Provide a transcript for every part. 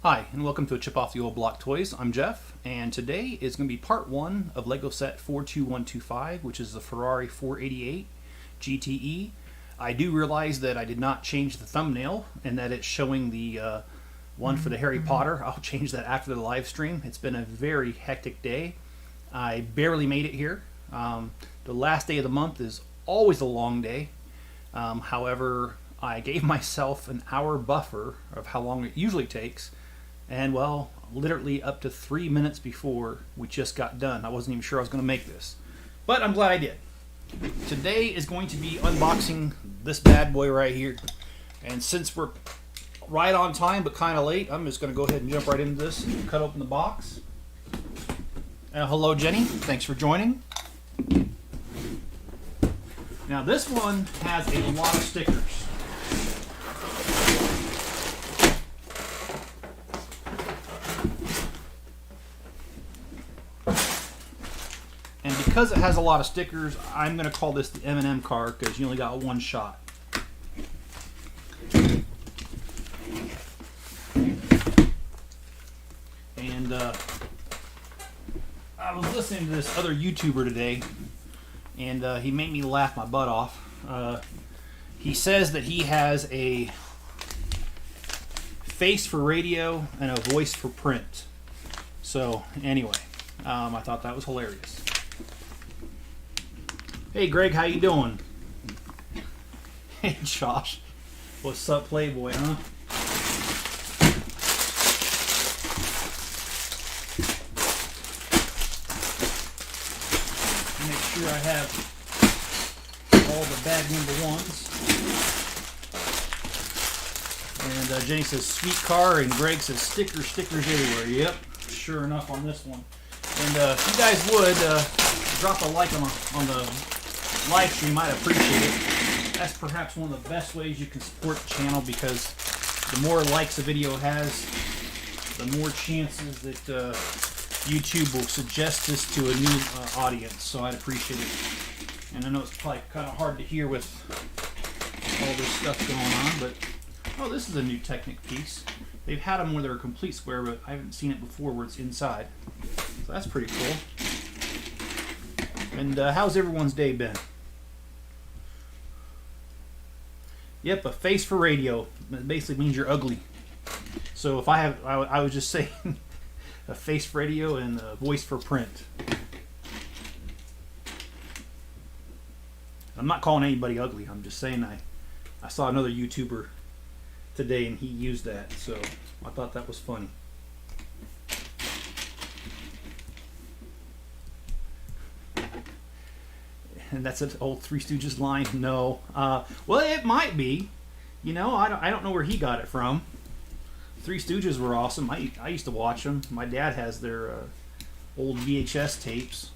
Hi, and welcome to a Chip Off the Old Block Toys. I'm Jeff, and today is going to be part 1 of Lego set 42125, which is the Ferrari 488 GTE. I do realize that I did not change the thumbnail, and that it's showing the one for the Harry Potter. I'll change that after the live stream. It's been a very hectic day. I barely made it here. The last day of the month is always a long day. However, I gave myself an hour buffer of how long it usually takes. And well, literally up to 3 minutes before we just got done. I wasn't even sure I was going to make this, but I'm glad I did. Today is going to be unboxing this bad boy right here. And since we're right on time but kind of late, I'm just going to go ahead and jump right into this and cut open the box. Hello Jenny, thanks for joining. Now this one has a lot of stickers. And because it has a lot of stickers, I'm going to call this the M&M car because you only got one shot. And I was listening to this other YouTuber today, and he made me laugh my butt off. He says that he has a face for radio and a voice for print. So anyway, I thought that was hilarious. Hey Greg, how you doing? Hey Josh, what's up, Playboy, huh? Make sure I have all the bag number ones. And Jenny says sweet car, and Greg says stickers everywhere. Yep, sure enough on this one. And if you guys would drop a like on the live stream, I'd appreciate it. That's perhaps one of the best ways you can support the channel, because the more likes a video has, the more chances that YouTube will suggest this to a new audience. So I'd appreciate it. And I know it's probably kind of hard to hear with all this stuff going on, but oh, this is a new Technic piece. They've had them where they're a complete square, but I haven't seen it before where it's inside. So that's pretty cool. And how's everyone's day been? Yep, a face for radio. That basically means you're ugly. So if I was just saying a face for radio and a voice for print. I'm not calling anybody ugly. I'm just saying I saw another YouTuber today and he used that, so I thought that was funny. And that's an old Three Stooges line. No, well, it might be. You know, I don't know where he got it from. Three Stooges were awesome. I used to watch them. My dad has their old VHS tapes.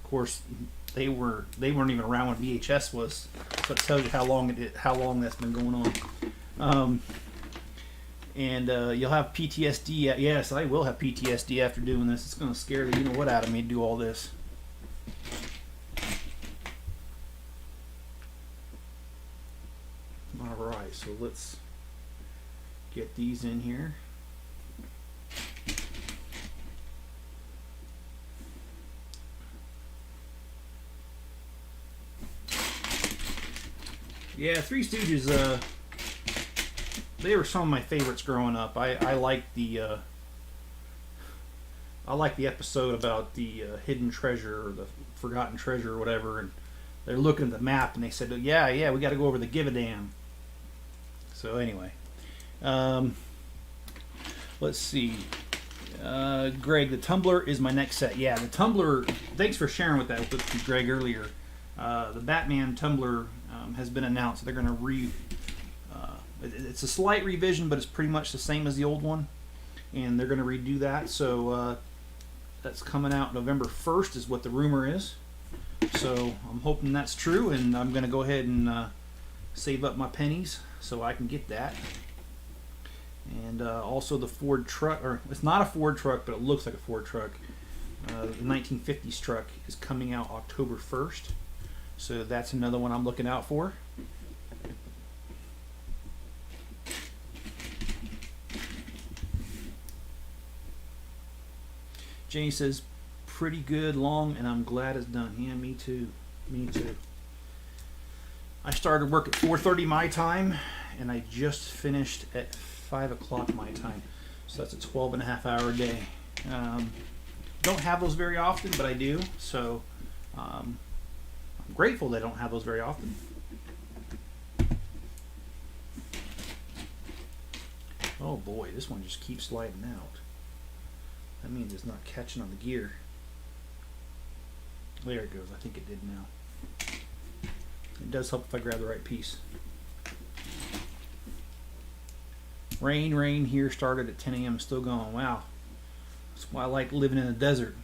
Of course, they weren't even around when VHS was. So it tells you how long that's been going on. And you'll have PTSD. Yes, I will have PTSD after doing this. It's going to scare the you-know-what out of me to do all this. Alright, so let's get these in here. Yeah, Three Stooges, they were some of my favorites growing up. I like the episode about the hidden treasure or the forgotten treasure or whatever, and they're looking at the map and they said, yeah, we got to go over the Give a Damn. So anyway, let's see. Greg, the tumbler is my next set. Yeah, the tumbler. Thanks for sharing with Greg earlier. The Batman tumbler has been announced. They're going to it's a slight revision, but it's pretty much the same as the old one, and they're going to redo that. So that's coming out November 1st, is what the rumor is. So I'm hoping that's true, and I'm going to go ahead and save up my pennies so I can get that. And also the Ford truck, or it's not a Ford truck, but it looks like a Ford truck. The 1950s truck is coming out October 1st. So that's another one I'm looking out for. Jenny says, pretty good, long, and I'm glad it's done. Yeah, me too. Me too. I started work at 4:30 my time, and I just finished at 5 o'clock my time. So that's a 12.5-hour day. Don't have those very often, but I do. So I'm grateful that I don't have those very often. Oh boy, this one just keeps sliding out. That means it's not catching on the gear. There it goes. I think it did now. It does help if I grab the right piece. Rain here started at 10 a.m. Still going. Wow. That's why I like living in the desert.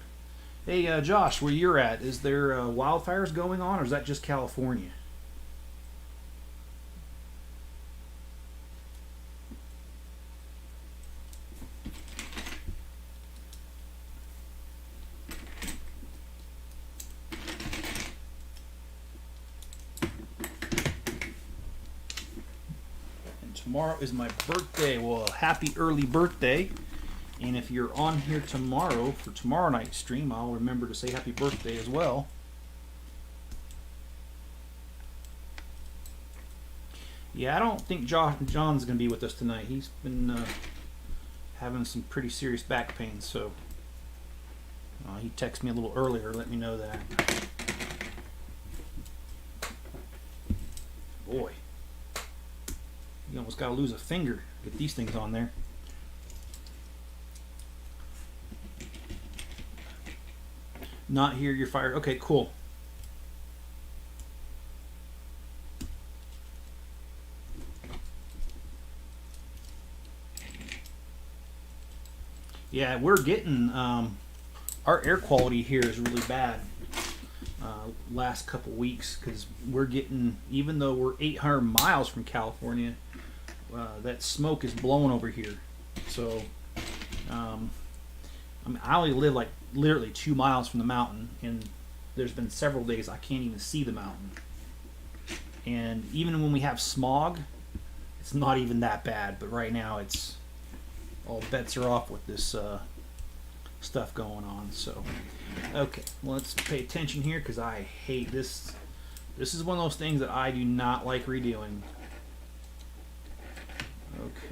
Hey, Josh, where you're at, is there wildfires going on, or is that just California? Tomorrow is my birthday. Well, happy early birthday. And if you're on here tomorrow for tomorrow night's stream, I'll remember to say happy birthday as well. Yeah, I don't think John's going to be with us tonight. He's been having some pretty serious back pain, so he texted me a little earlier, let me know that. Boy. You almost got to lose a finger to get these things on there. Not here, you're fired. Okay, cool. Yeah, we're getting, our air quality here is really bad last couple weeks, because we're getting, even though we're 800 miles from California, that smoke is blowing over here. So I mean, I only live like literally 2 miles from the mountain, and there's been several days I can't even see the mountain. And even when we have smog, it's not even that bad, but right now it's all bets are off with this stuff going on. So okay, well, let's pay attention here, because I hate this. This is one of those things that I do not like redoing.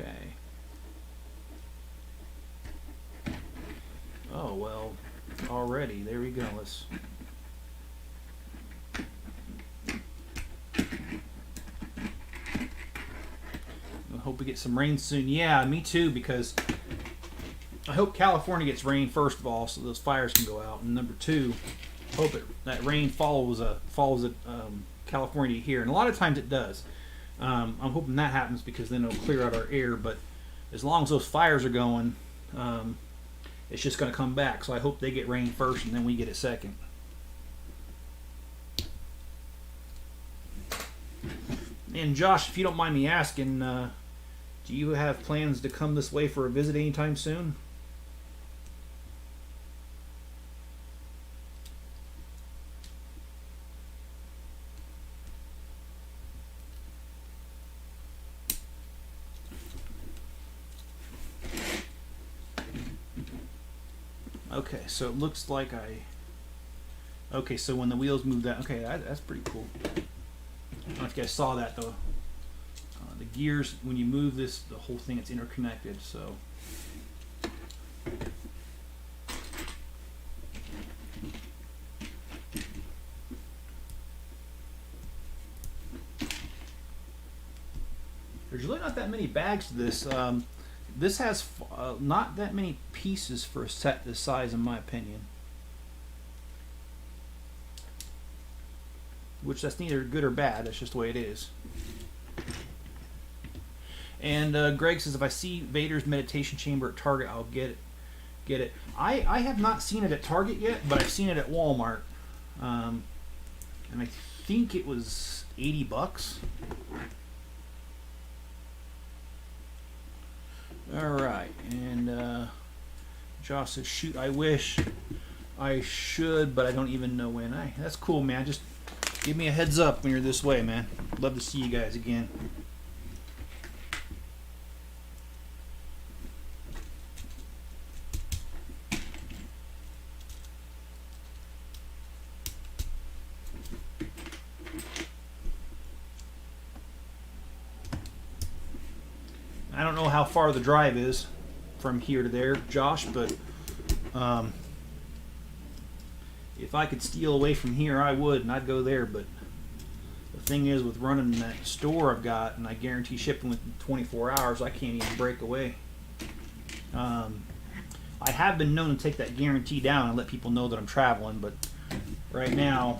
Okay. Oh, well, already. There we go. Let's... I hope we get some rain soon. Yeah, me too, because I hope California gets rain, first of all, so those fires can go out. And number two, hope that rain follows California here. And a lot of times it does. I'm hoping that happens, because then it'll clear out our air. But as long as those fires are going, it's just going to come back. So I hope they get rain first and then we get it second. And Josh, if you don't mind me asking, do you have plans to come this way for a visit anytime soon? Okay, so it looks like okay, so when the wheels move that, okay, that's pretty cool. I don't know if you guys saw that, though. The gears, when you move this, the whole thing, it's interconnected, so. There's really not that many bags to this. This has not that many pieces for a set this size, in my opinion. Which, that's neither good or bad. That's just the way it is. And Greg says, if I see Vader's meditation chamber at Target, I'll get it. I have not seen it at Target yet, but I've seen it at Walmart. And I think it was $80. Alright, and Josh says, shoot, I wish I should, but I don't even know when. That's cool, man. Just give me a heads up when you're this way, man. Love to see you guys again. don't know how far the drive is from here to there, Josh, but if I could steal away from here, I would, and I'd go there. But the thing is, with running that store I've got, and I guarantee shipping within 24 hours, I can't even break away. I have been known to take that guarantee down and let people know that I'm traveling, but right now,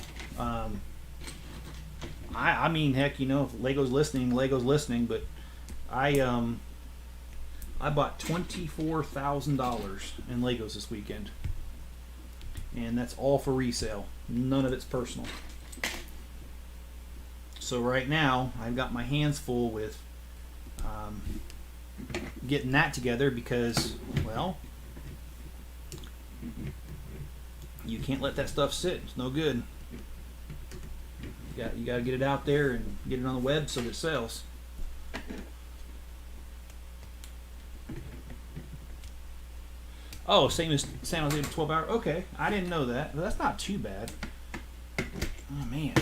I mean, heck, you know, if Lego's listening, but I bought $24,000 in Legos this weekend, and that's all for resale. None of it's personal. So right now, I've got my hands full with getting that together because, well, you can't let that stuff sit. It's no good. You got to get it out there and get it on the web so that it sells. Oh, same as San Jose 12 hour. Okay, I didn't know that. But that's not too bad. Oh man.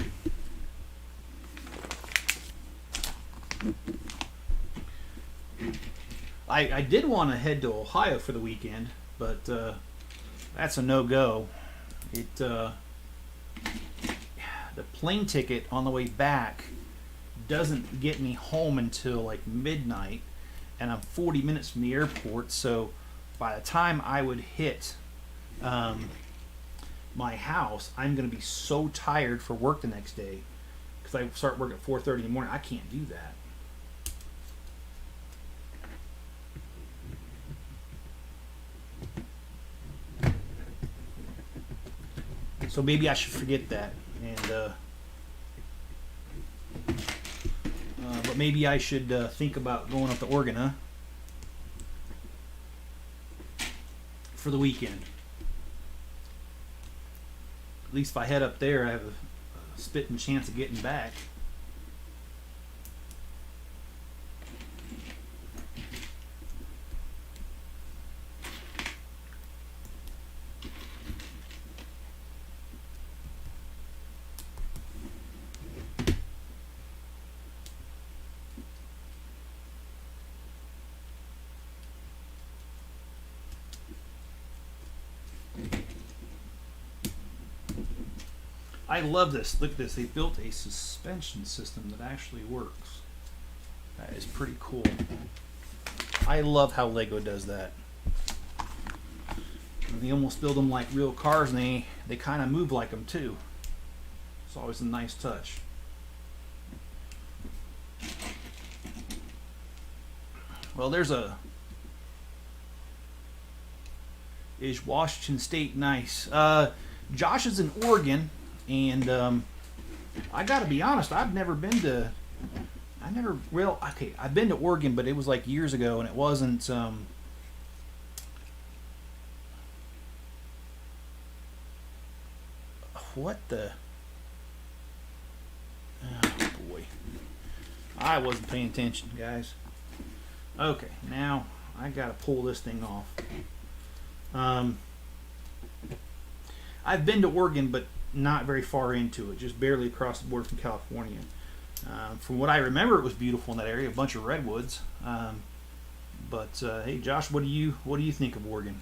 I did want to head to Ohio for the weekend, but that's a no-go. The plane ticket on the way back doesn't get me home until like midnight, and I'm 40 minutes from the airport, so by the time I would hit my house, I'm going to be so tired for work the next day because I start work at 4:30 in the morning. I can't do that. So maybe I should forget that, and but maybe I should think about going up to Oregon, huh? For the weekend. At least if I head up there, I have a spitting chance of getting back. I love this. Look at this. They built a suspension system that actually works. That is pretty cool. I love how Lego does that. And they almost build them like real cars, and they kind of move like them too. It's always a nice touch. Well, is Washington State nice? Josh is in Oregon. And I got to be honest, I've been to Oregon, but it was like years ago, and it wasn't, what the, oh boy, I wasn't paying attention, guys. Okay, now I got to pull this thing off. I've been to Oregon, but not very far into it, just barely across the border from California. From what I remember, it was beautiful in that area, a bunch of redwoods. But hey, Josh, what do you think of Oregon?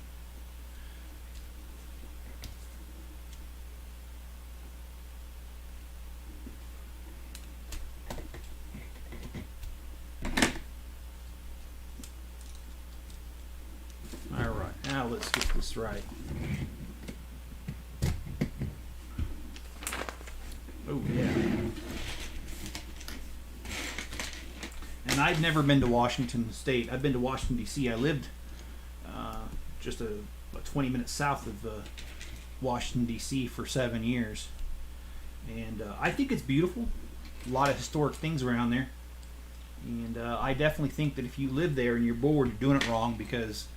All right, now let's get this right. Oh yeah. And I've never been to Washington State. I've been to Washington D.C. I lived just about 20 minutes south of Washington D.C. for 7 years, and I think it's beautiful. A lot of historic things around there, and I definitely think that if you live there and you're bored, you're doing it wrong because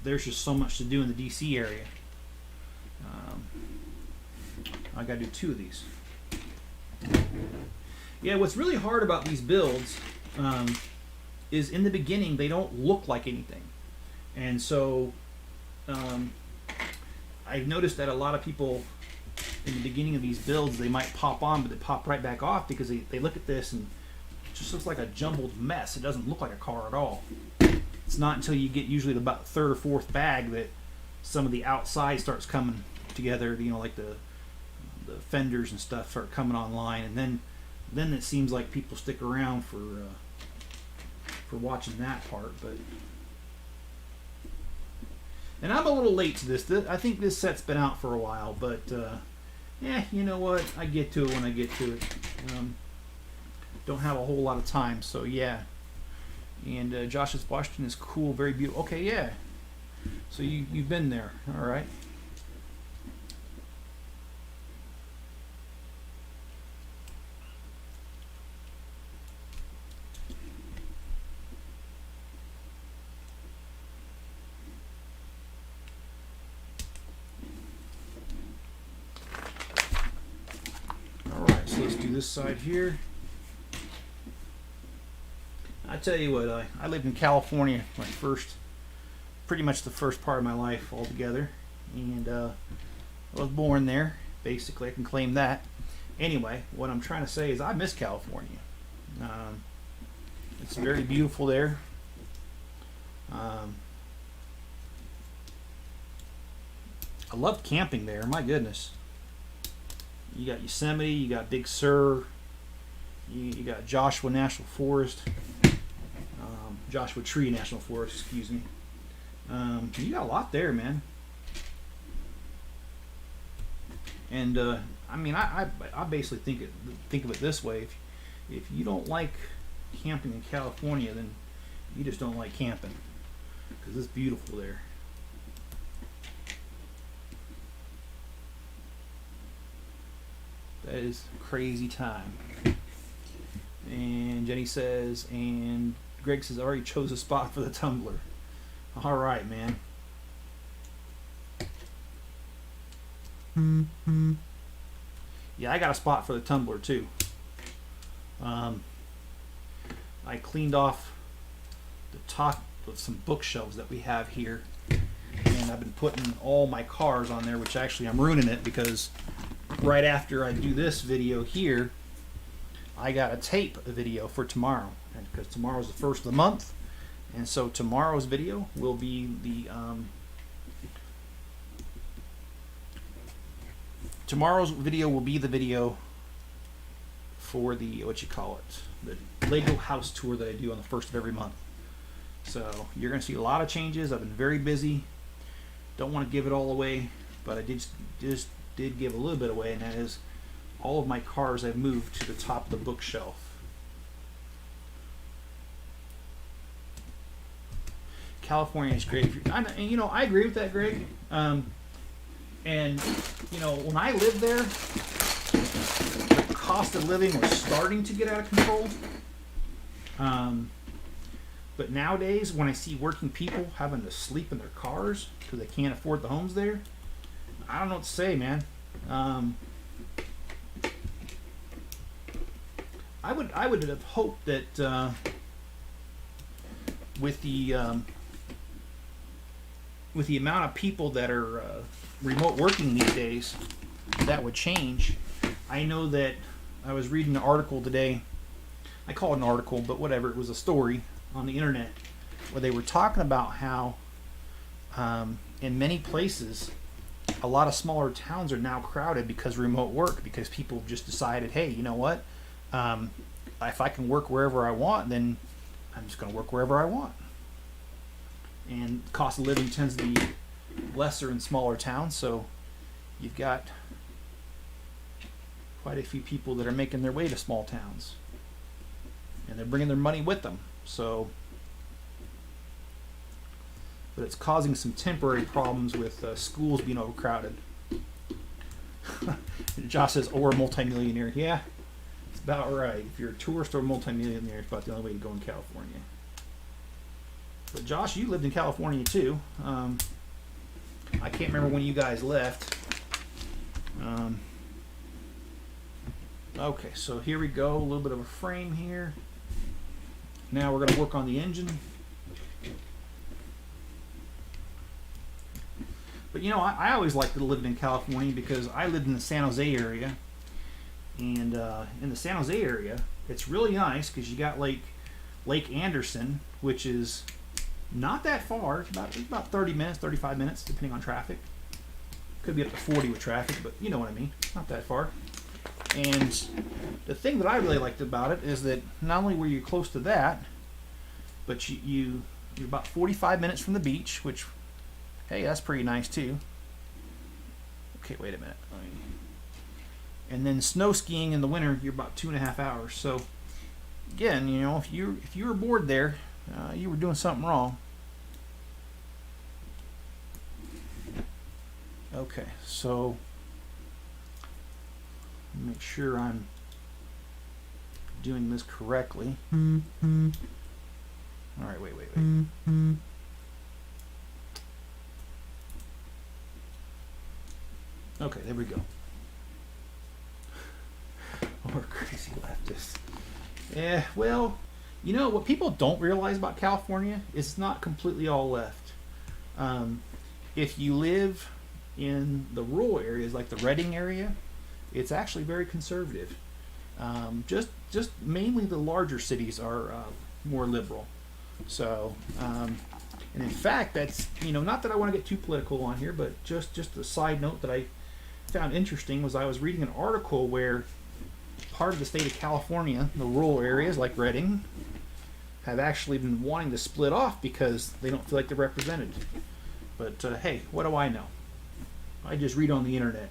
there's just so much to do in the D.C. area. I got to do 2 of these. Yeah, what's really hard about these builds is in the beginning they don't look like anything, and so I've noticed that a lot of people in the beginning of these builds, they might pop on, but they pop right back off because they look at this and it just looks like a jumbled mess. It doesn't look like a car at all. it's not until you get usually to about third or fourth bag that some of the outside starts coming together. You know, like the fenders and stuff start coming online, and then it seems like people stick around for watching that part. But and I'm a little late to this. I think this set's been out for a while, but yeah, you know what? I get to it when I get to it. Don't have a whole lot of time, so yeah. And Josh's Washington is cool, very beautiful. Okay, yeah. So you've been there, all right. All right, so let's do this side here. I tell you what, I lived in California pretty much the first part of my life altogether, and I was born there. Basically, I can claim that. Anyway, what I'm trying to say is I miss California. It's very beautiful there. I love camping there. My goodness, you got Yosemite, you got Big Sur, you got Joshua National Forest. Joshua Tree National Forest, excuse me. You got a lot there, man. And I mean, I basically think of it this way: if you don't like camping in California, then you just don't like camping, because it's beautiful there. That is crazy time. And Jenny says, and Greg says, I already chose a spot for the tumbler. All right, man. Yeah, I got a spot for the tumbler too. I cleaned off the top of some bookshelves that we have here, and I've been putting all my cars on there, which actually I'm ruining it, because right after I do this video here, I got to tape a video for tomorrow, and because tomorrow's the first of the month, and so tomorrow's video will be the video for the the Lego house tour that I do on the first of every month. So you're going to see a lot of changes. I've been very busy. Don't want to give it all away, but I just did give a little bit away, and that is all of my cars I've moved to the top of the bookshelf. California is great. And you know, I agree with that, Greg. And you know, when I lived there, the cost of living was starting to get out of control. But nowadays, when I see working people having to sleep in their cars because they can't afford the homes there, I don't know what to say, man. I would have hoped that with the amount of people that are remote working these days, that would change. I know that I was reading an article today. I call it an article, but whatever. It was a story on the internet where they were talking about how in many places a lot of smaller towns are now crowded because of remote work, because people just decided, hey, you know what? If I can work wherever I want, then I'm just going to work wherever I want. And the cost of living tends to be lesser in smaller towns, so you've got quite a few people that are making their way to small towns, and they're bringing their money with them. So, but it's causing some temporary problems with schools being overcrowded. Josh says, or a multimillionaire. Yeah, it's about right. If you're a tourist or a multimillionaire, it's about the only way to go in California. But Josh, you lived in California too. I can't remember when you guys left. Okay, so here we go. A little bit of a frame here. Now we're going to work on the engine. But you know, I always liked living in California because I lived in the San Jose area. And in the San Jose area, it's really nice because you got Lake Anderson, which is Not that far. It's about 30 minutes, 35 minutes, depending on traffic. Could be up to 40 with traffic, but you know what I mean. Not that far. And the thing that I really liked about it is that not only were you close to that, but you're about 45 minutes from the beach, which, hey, that's pretty nice too. Okay, wait a minute. And then snow skiing in the winter, you're about 2.5 hours. So again, you know, if you were bored there, you were doing something wrong. Okay, so make sure I'm doing this correctly. All right, wait. Okay, there we go. More crazy leftists. Yeah, well, you know what people don't realize about California is it's not completely all left. If you live in the rural areas like the Redding area, it's actually very conservative. Just mainly the larger cities are more liberal. So, and in fact, that's, you know, not that I want to get too political on here, but just a side note that I found interesting was I was reading an article where part of the state of California, the rural areas like Redding, have actually been wanting to split off because they don't feel like they're represented. But hey, what do I know? I just read on the internet.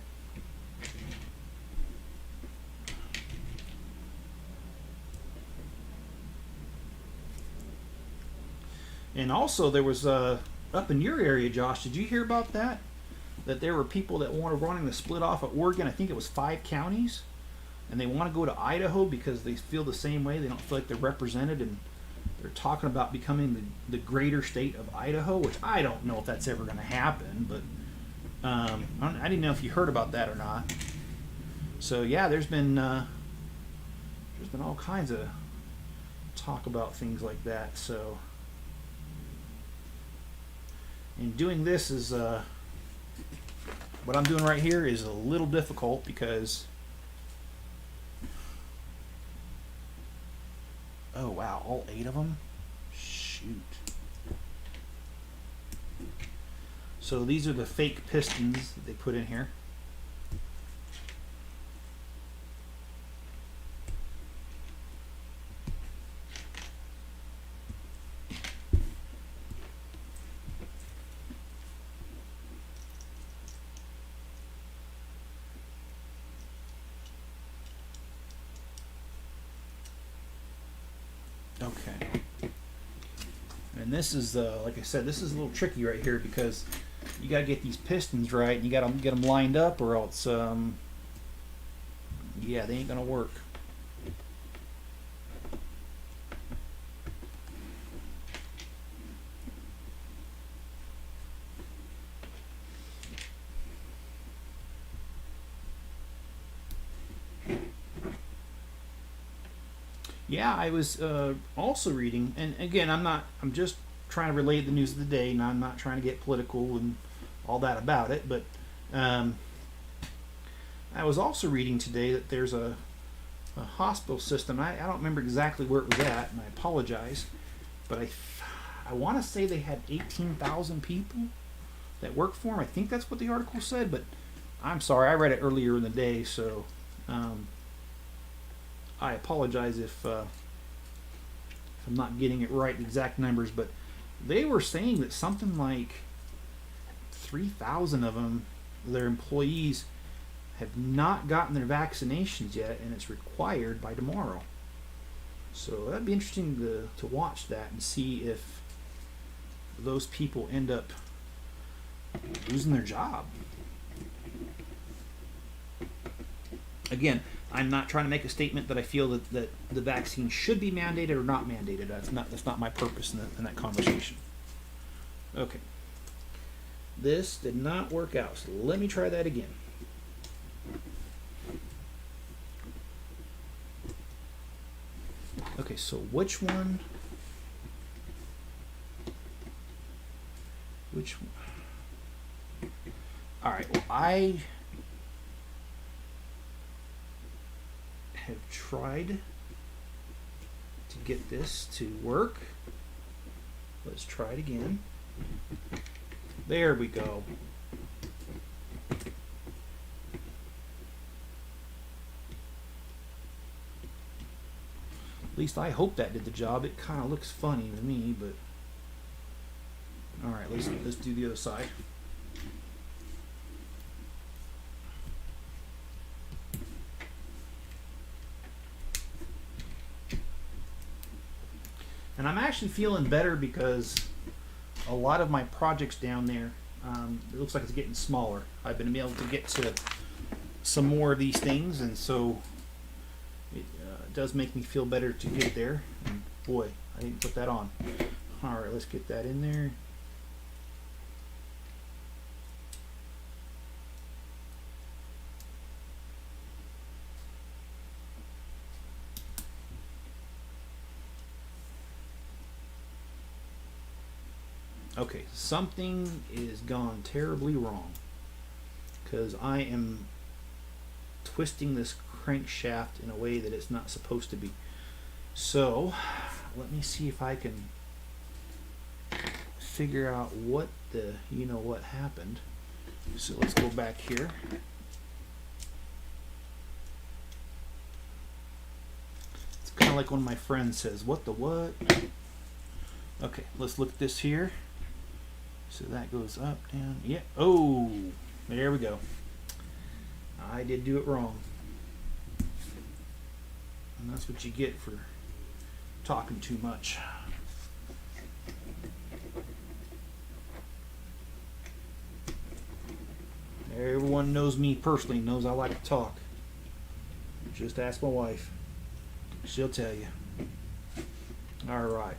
And also there was up in your area, Josh, did you hear about that? That there were people that wanting to split off of Oregon. I think it was 5 counties, and they want to go to Idaho because they feel the same way. They don't feel like they're represented, and they're talking about becoming the greater state of Idaho, which I don't know if that's ever going to happen, but I didn't know if you heard about that or not. So yeah, there's been all kinds of talk about things like that. So, and doing this is what I'm doing right here is a little difficult because, oh wow, all 8 of them? Shoot. So these are the fake pistons that they put in here. Okay. And this is, like I said, this is a little tricky right here because you got to get these pistons right, and you got to get them lined up, or else, yeah, they ain't gonna work. Yeah, I was also reading, and again, I'm just trying to relate the news of the day, and I'm not trying to get political and all that about it, but I was also reading today that there's a hospital system. I don't remember exactly where it was at, and I apologize, but I want to say they had 18,000 people that work for them. I think that's what the article said, but I'm sorry, I read it earlier in the day, so I apologize if I'm not getting it right, the exact numbers, but they were saying that something like 3,000 of them, their employees, have not gotten their vaccinations yet, and it's required by tomorrow. So that'd be interesting to watch that and see if those people end up losing their job. Again, I'm not trying to make a statement that I feel that the vaccine should be mandated or not mandated. That's not my purpose in that conversation. Okay. This did not work out, so let me try that again. Okay, so which one? All right, well, I have tried to get this to work. Let's try it again. There we go. At least I hope that did the job. It kind of looks funny to me, but all right, let's do the other side. And I'm actually feeling better because a lot of my projects down there, it looks like it's getting smaller. I've been able to get to some more of these things, and so it does make me feel better to get there. And boy, I didn't put that on. All right, let's get that in there. Okay, something is gone terribly wrong because I am twisting this crankshaft in a way that it's not supposed to be. So let me see if I can figure out what the what happened. So let's go back here. It's kind of like when my friend says, "What the what?" Okay, let's look at this here. So that goes up, down, yeah. Oh, there we go. I did do it wrong. And that's what you get for talking too much. Everyone knows me personally, knows I like to talk. Just ask my wife. She'll tell you. All right.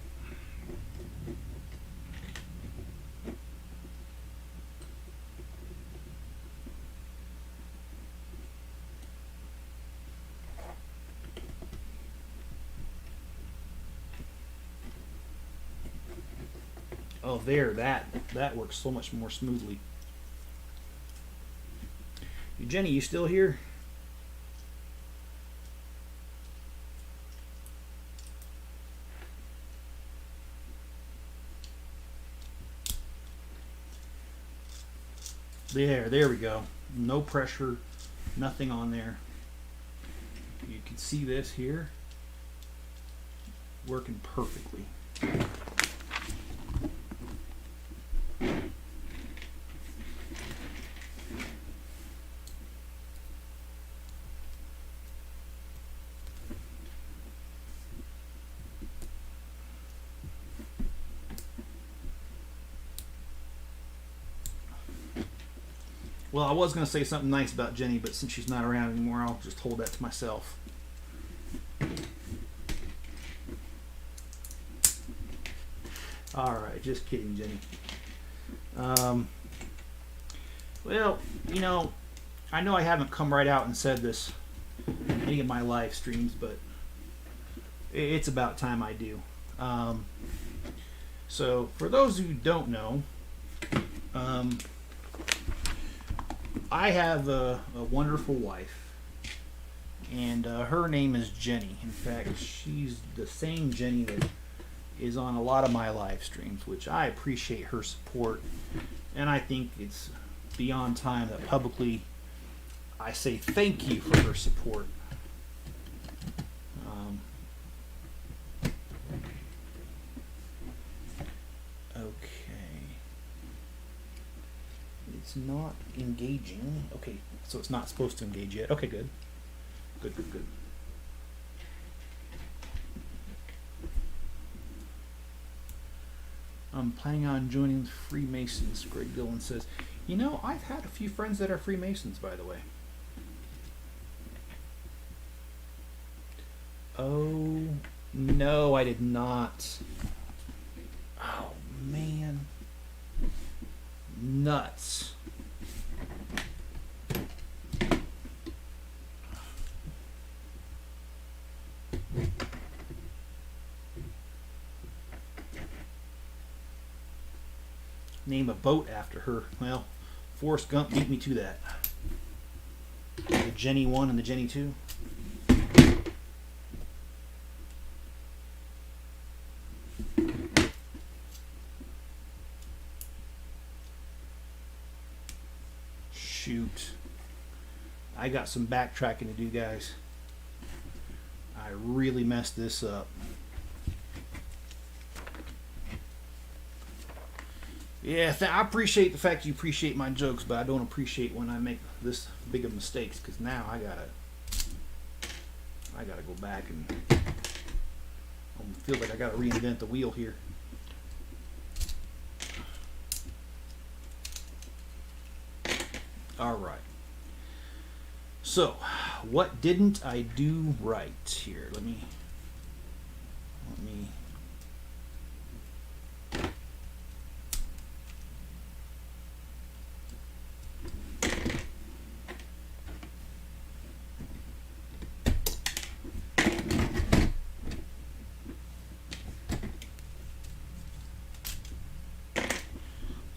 Oh, there, that works so much more smoothly. Jenny, you still here? There we go. No pressure, nothing on there. You can see this here working perfectly. Well, I was going to say something nice about Jenny, but since she's not around anymore, I'll just hold that to myself. All right, just kidding, Jenny. Well, I know I haven't come right out and said this in any of my live streams, but it's about time I do. So, for those who don't know, I have a wonderful wife, and her name is Jenny. In fact, she's the same Jenny that is on a lot of my live streams, which I appreciate her support, and I think it's beyond time that publicly I say thank you for her support. It's not engaging. Okay, so it's not supposed to engage yet. Okay, good. Good. I'm planning on joining the Freemasons, Greg Dillon says. I've had a few friends that are Freemasons, by the way. Oh, no, I did not. Oh, man. Nuts. Name a boat after her. Well, Forrest Gump beat me to that. The Jenny 1 and the Jenny 2. shoot. I got some backtracking to do, guys. I really messed this up. Yeah, I appreciate the fact you appreciate my jokes, but I don't appreciate when I make this big of mistakes, because now I gotta go back and I feel like I gotta reinvent the wheel here. All right. So, what didn't I do right here? Let me.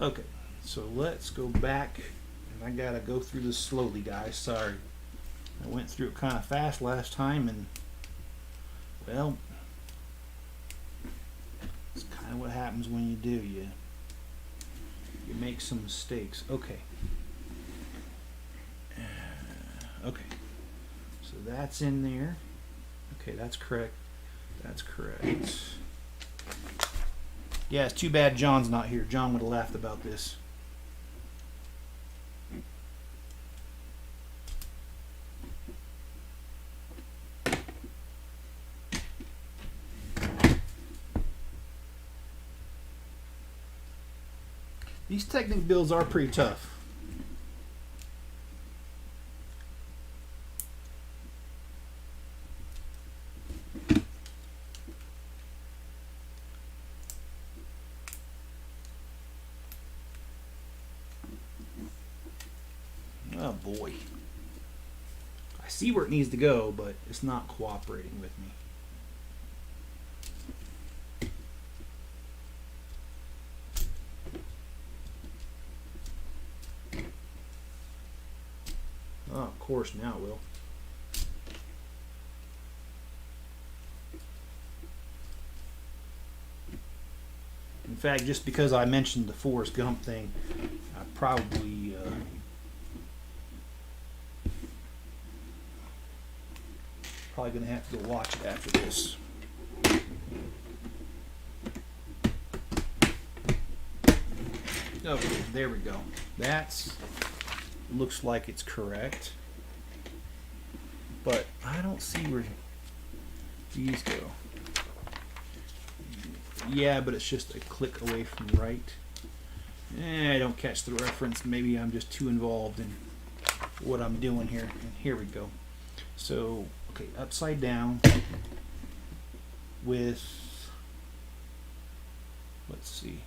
Okay, so let's go back, and I gotta go through this slowly, guys. Sorry, I went through it kind of fast last time, and well, it's kind of what happens when you do. You make some mistakes. Okay. Okay. So that's in there. Okay, that's correct. That's correct. Yeah, it's too bad John's not here. John would have laughed about this. These technical builds are pretty tough. Oh boy. I see where it needs to go, but it's not cooperating with me. Oh, of course, now it will. In fact, just because I mentioned the Forrest Gump thing, I probably going to have to go watch it after this. Okay, there we go. That's looks like it's correct, but I don't see where these go. Yeah, but it's just a click away from right. I don't catch the reference. Maybe I'm just too involved in what I'm doing here. And here we go. So, okay, upside down with, let's see.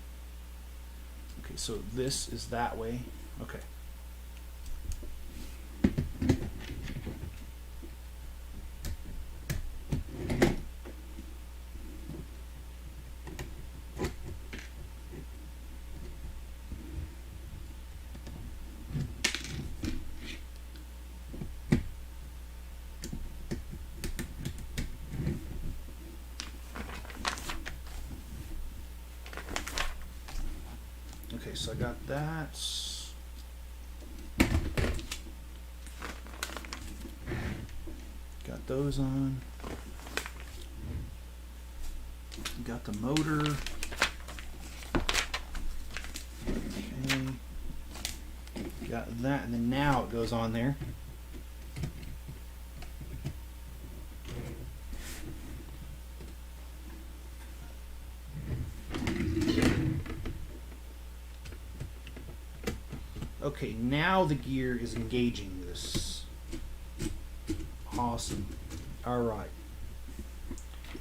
Okay, so this is that way. Okay. Okay, so I got that. Got those on. Got the motor. Okay. Got that, and then now it goes on there. Okay, now the gear is engaging this. Awesome. All right.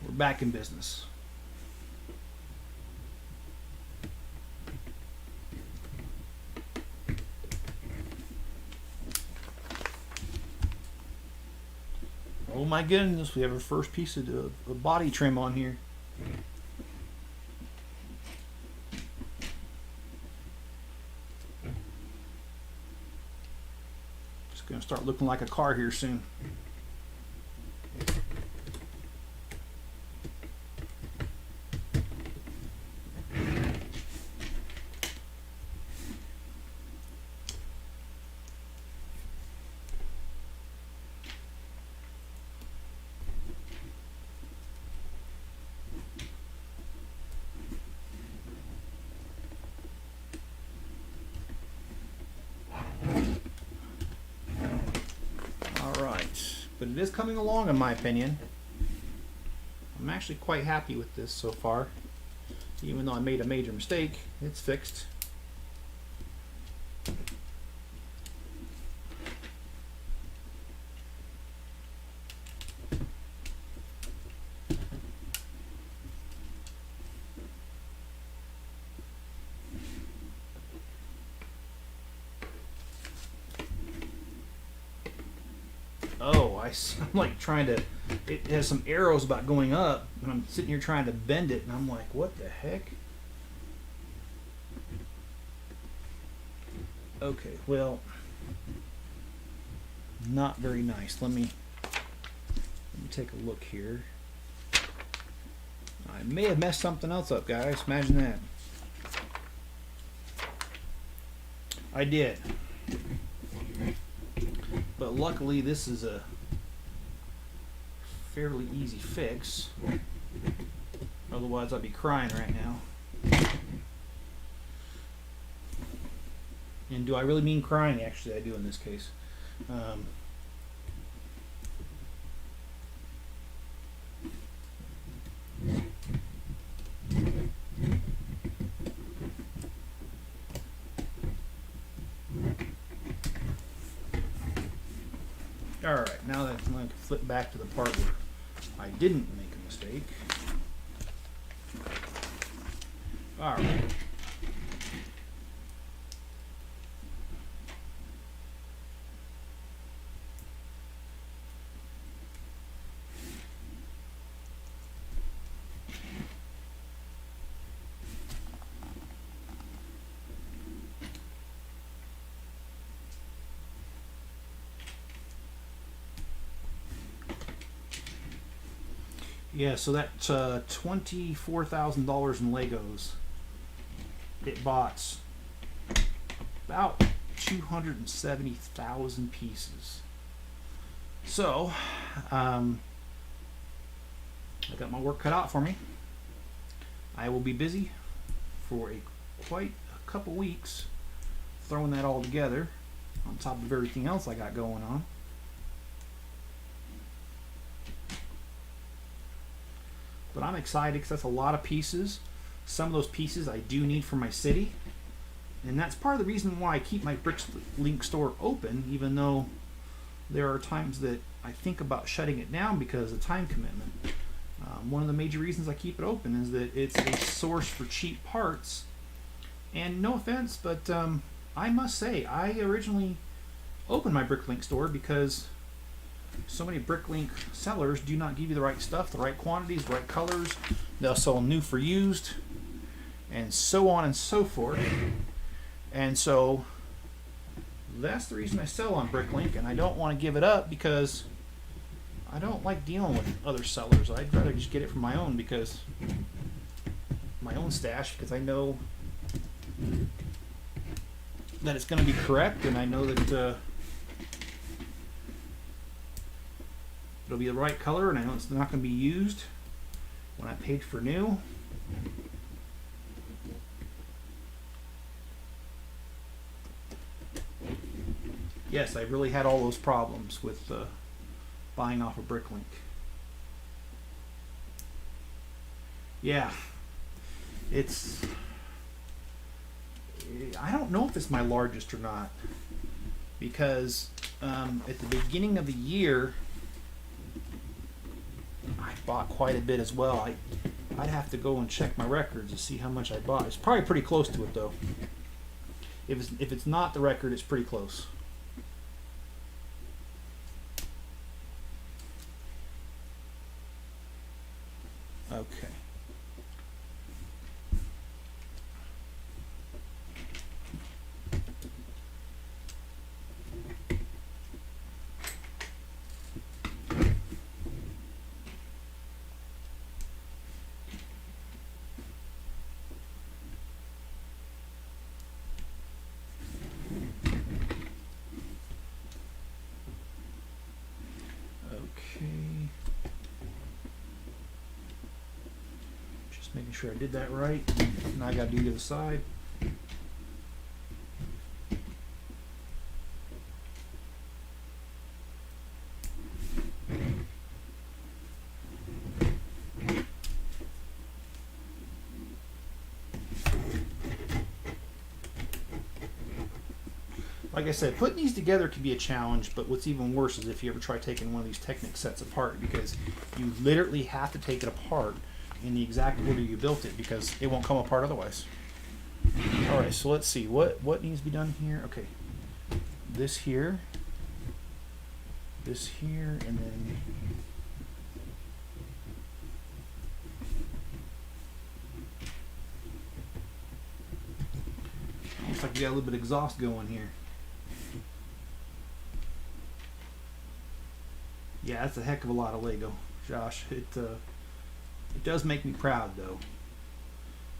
We're back in business. Oh my goodness, we have our first piece of body trim on here. Going to start looking like a car here soon. but it is coming along in my opinion. I'm actually quite happy with this so far. Even though I made a major mistake, it's fixed. Oh, I'm like trying to, it has some arrows about going up, and I'm sitting here trying to bend it, and I'm like, what the heck? Okay, well, not very nice. Let me take a look here. I may have messed something else up, guys. Imagine that. I did. But luckily this is a fairly easy fix. Otherwise I'd be crying right now. And do I really mean crying? Actually, I do in this case. Alright, now that I'm going to flip back to the part where I didn't make a mistake. Alright. Yeah, so that's $24,000 in Legos. It bought about 270,000 pieces. So, I got my work cut out for me. I will be busy for quite a couple weeks throwing that all together on top of everything else I got going on. But I'm excited because that's a lot of pieces. Some of those pieces I do need for my city. And that's part of the reason why I keep my Bricklink store open, even though there are times that I think about shutting it down because of time commitment. One of the major reasons I keep it open is that it's a source for cheap parts. And no offense, but I must say, I originally opened my Bricklink store because so many Bricklink sellers do not give you the right stuff, the right quantities, the right colors. They'll sell new for used, and so on and so forth. And so that's the reason I sell on Bricklink, and I don't want to give it up because I don't like dealing with other sellers. I'd rather just get it from my own stash, because I know that it's going to be correct, and I know that it'll be the right color, and I know it's not going to be used when I paid for new. Yes, I really had all those problems with buying off of Bricklink. Yeah, I don't know if it's my largest or not, because at the beginning of the year I bought quite a bit as well. I'd have to go and check my records to see how much I bought. It's probably pretty close to it though. If it's not the record, it's pretty close. Okay. Making sure I did that right. Now I gotta do the other side. Like I said, putting these together can be a challenge, but what's even worse is if you ever try taking one of these Technic sets apart, because you literally have to take it apart in the exact order you built it, because it won't come apart otherwise. All right, so let's see what needs to be done here. Okay, this here, and then looks like we got a little bit of exhaust going here. Yeah, that's a heck of a lot of Lego, Josh. It does make me proud though,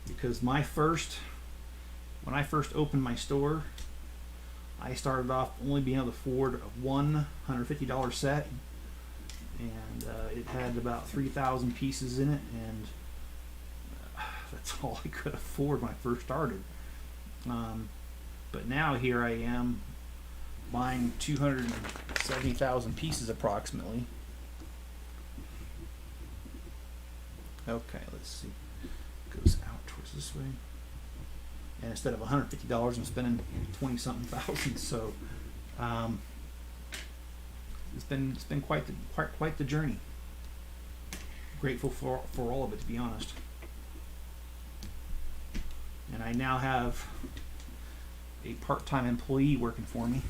because when I first opened my store, I started off only being able to afford a $150 set, and it had about 3,000 pieces in it, and that's all I could afford when I first started. But now here I am buying 270,000 pieces approximately. Okay, let's see. It goes out towards this way. And instead of $150, I'm spending 20-something thousand. So it's been quite the journey. Grateful for all of it, to be honest. And I now have a part-time employee working for me.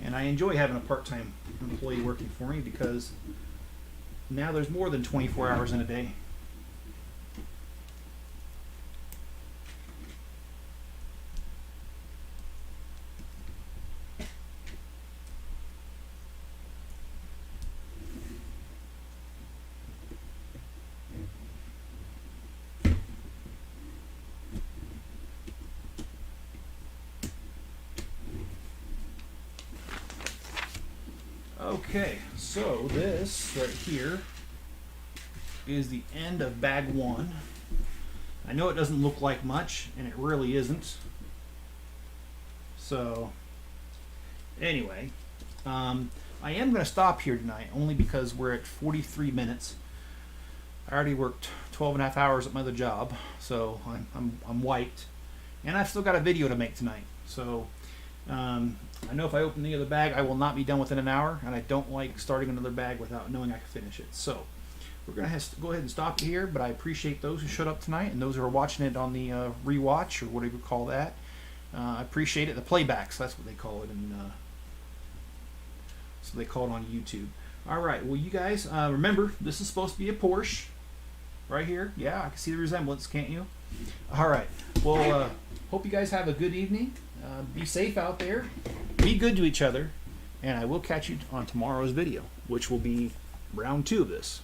And I enjoy having a part-time employee working for me, because now there's more than 24 hours in a day. Okay, so this right here is the end of bag one. I know it doesn't look like much, and it really isn't. So anyway, I am going to stop here tonight, only because we're at 43 minutes. I already worked 12 and a half hours at my other job, so I'm wiped, and I've still got a video to make tonight. So I know if I open the other bag, I will not be done within an hour, and I don't like starting another bag without knowing I can finish it. So we're going to go ahead and stop it here, but I appreciate those who showed up tonight, and those who are watching it on the rewatch, or whatever you call that. I appreciate it. The playbacks, that's what they call it, and so they call it on YouTube. All right, well, you guys, remember, this is supposed to be a Porsche right here. Yeah, I can see the resemblance, can't you? All right, well, hope you guys have a good evening. Be safe out there. Be good to each other. And I will catch you on tomorrow's video, which will be round 2 of this.